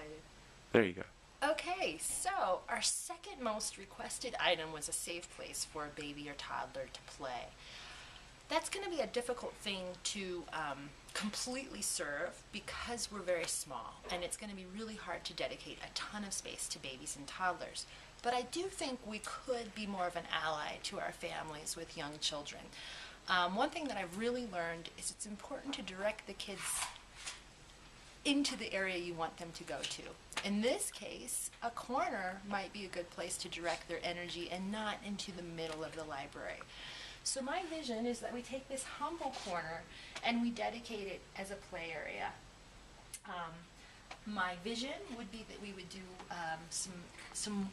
excited. There you go. Okay, so our second most requested item was a safe place for a baby or toddler to play. That's going to be a difficult thing to completely serve because we're very small, and it's going to be really hard to dedicate a ton of space to babies and toddlers. But I do think we could be more of an ally to our families with young children. One thing that I've really learned is it's important to direct the kids into the area you want them to go to. In this case, a corner might be a good place to direct their energy and not into the middle of the library. So my vision is that we take this humble corner and we dedicate it as a play area. My vision would be that we would do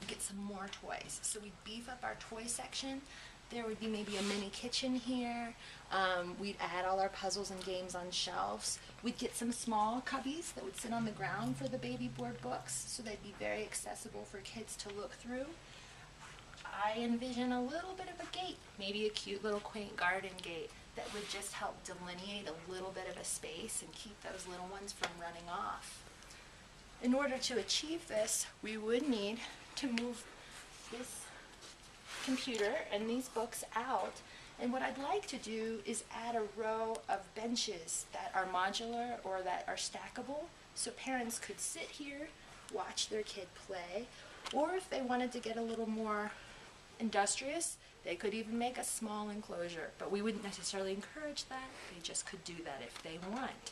get some more toys. So we'd beef up our toy section. There would be maybe a mini kitchen here. We'd add all our puzzles and games on shelves. We'd get some small cubbies that would sit on the ground for the baby board books, so they'd be very accessible for kids to look through. I envision a little bit of a gate, maybe a cute little quaint garden gate that would just help delineate a little bit of a space and keep those little ones from running off. In order to achieve this, we would need to move this computer and these books out, and what I'd like to do is add a row of benches that are modular or that are stackable, so parents could sit here, watch their kid play, or if they wanted to get a little more industrious, they could even make a small enclosure, but we wouldn't necessarily encourage that. They just could do that if they want.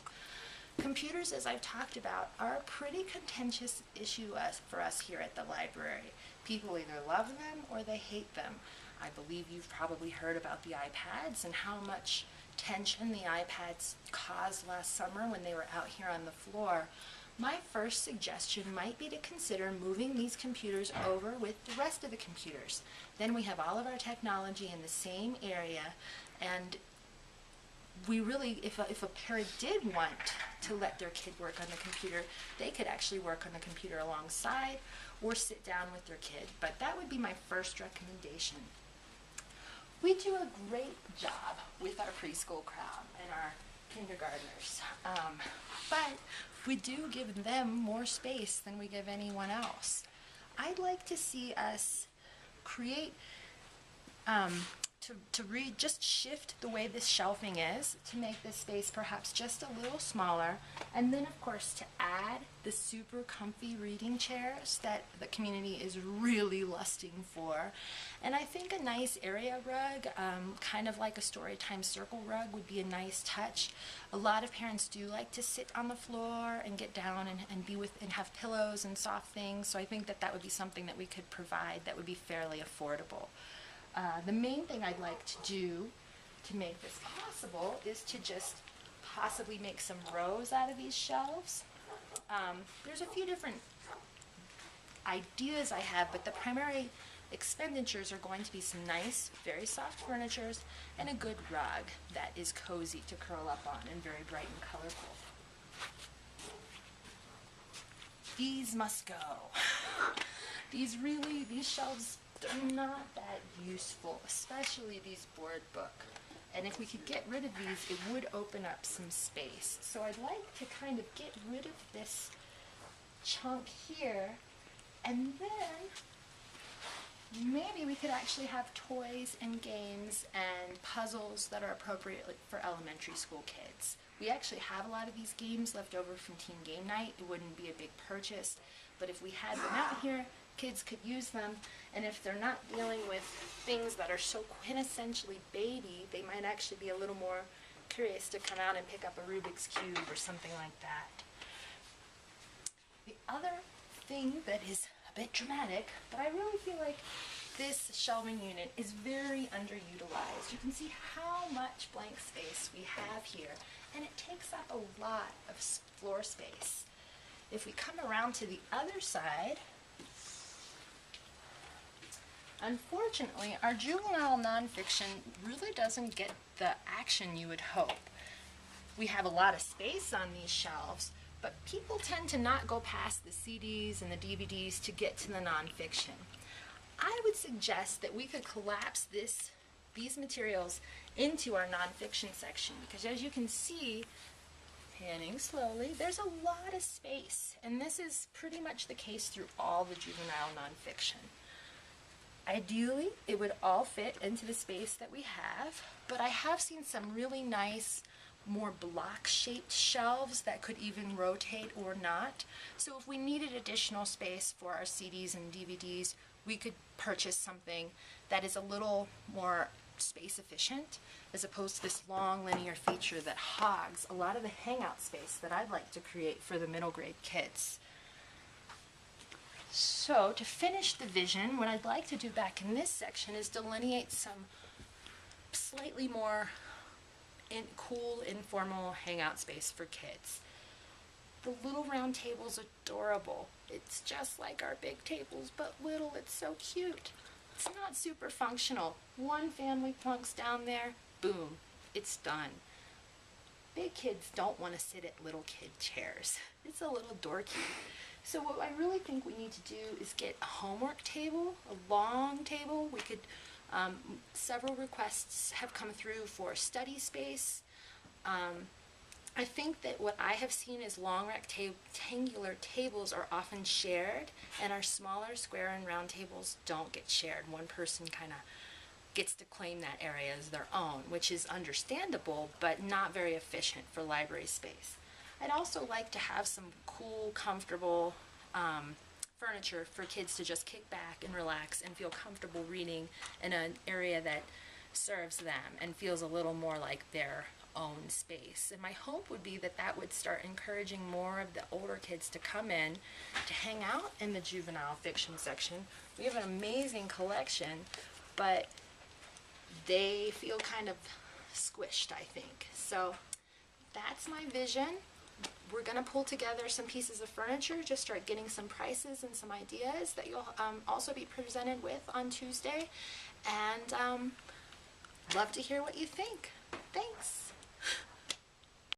Computers, as I've talked about, are a pretty contentious issue for us here at the library. People either love them or they hate them. I believe you've probably heard about the iPads and how much tension the iPads caused last summer when they were out here on the floor. My first suggestion might be to consider moving these computers over with the rest of the computers. Then we have all of our technology in the same area, and we really, if a parent did want to let their kid work on the computer, they could actually work on the computer alongside or sit down with their kid. But that would be my first recommendation. We do a great job with our preschool crowd and our kindergartners, but we do give them more space than we give anyone else. I'd like to see us create just shift the way this shelving is to make this space perhaps just a little smaller, and then of course to add the super comfy reading chairs that the community is really lusting for. And I think a nice area rug, kind of like a Storytime circle rug, would be a nice touch. A lot of parents do like to sit on the floor and get down and be with and have pillows and soft things, so I think that would be something that we could provide that would be fairly affordable. The main thing I'd like to do to make this possible is to just possibly make some rows out of these shelves. There's a few different ideas I have, but the primary expenditures are going to be some nice, very soft furnitures and a good rug that is cozy to curl up on and very bright and colorful. These must go. These shelves are not that useful, especially these board book. And if we could get rid of these, it would open up some space. So I'd like to kind of get rid of this chunk here, and then maybe we could actually have toys and games and puzzles that are appropriate for elementary school kids. We actually have a lot of these games left over from Teen Game Night. It wouldn't be a big purchase, but if we had them out here, kids could use them, and if they're not dealing with things that are so quintessentially baby, they might actually be a little more curious to come out and pick up a Rubik's Cube or something like that. The other thing that is a bit dramatic, but I really feel like this shelving unit is very underutilized. You can see how much blank space we have here, and it takes up a lot of floor space. If we come around to the other side, unfortunately, our juvenile nonfiction really doesn't get the action you would hope. We have a lot of space on these shelves, but people tend to not go past the CDs and the DVDs to get to the nonfiction. I would suggest that we could collapse these materials into our nonfiction section, because as you can see, Panning slowly. There's a lot of space, and this is pretty much the case through all the juvenile nonfiction. Ideally, it would all fit into the space that we have, but I have seen some really nice, more block-shaped shelves that could even rotate or not. So if we needed additional space for our CDs and DVDs, we could purchase something that is a little more space efficient as opposed to this long linear feature that hogs a lot of the hangout space that I'd like to create for the middle grade kids. So to finish the vision, what I'd like to do back in this section is delineate some slightly more cool, informal hangout space for kids. The little round table's adorable. It's just like our big tables, but little. It's so cute. It's not super functional. One family plunks down there, boom, it's done. Big kids don't want to sit at little kid chairs. It's a little dorky. So what I really think we need to do is get a homework table, a long table. We could, several requests have come through for study space. I think that what I have seen is long rectangular tables are often shared, and our smaller square and round tables don't get shared. One person kind of gets to claim that area as their own, which is understandable, but not very efficient for library space. I'd also like to have some cool, comfortable furniture for kids to just kick back and relax and feel comfortable reading in an area that serves them and feels a little more like their own space. And my hope would be that that would start encouraging more of the older kids to come in to hang out in the juvenile fiction section. We have an amazing collection, but they feel kind of squished, I think. So that's my vision. We're going to pull together some pieces of furniture, just start getting some prices and some ideas that you'll also be presented with on Tuesday. And love to hear what you think. Thanks.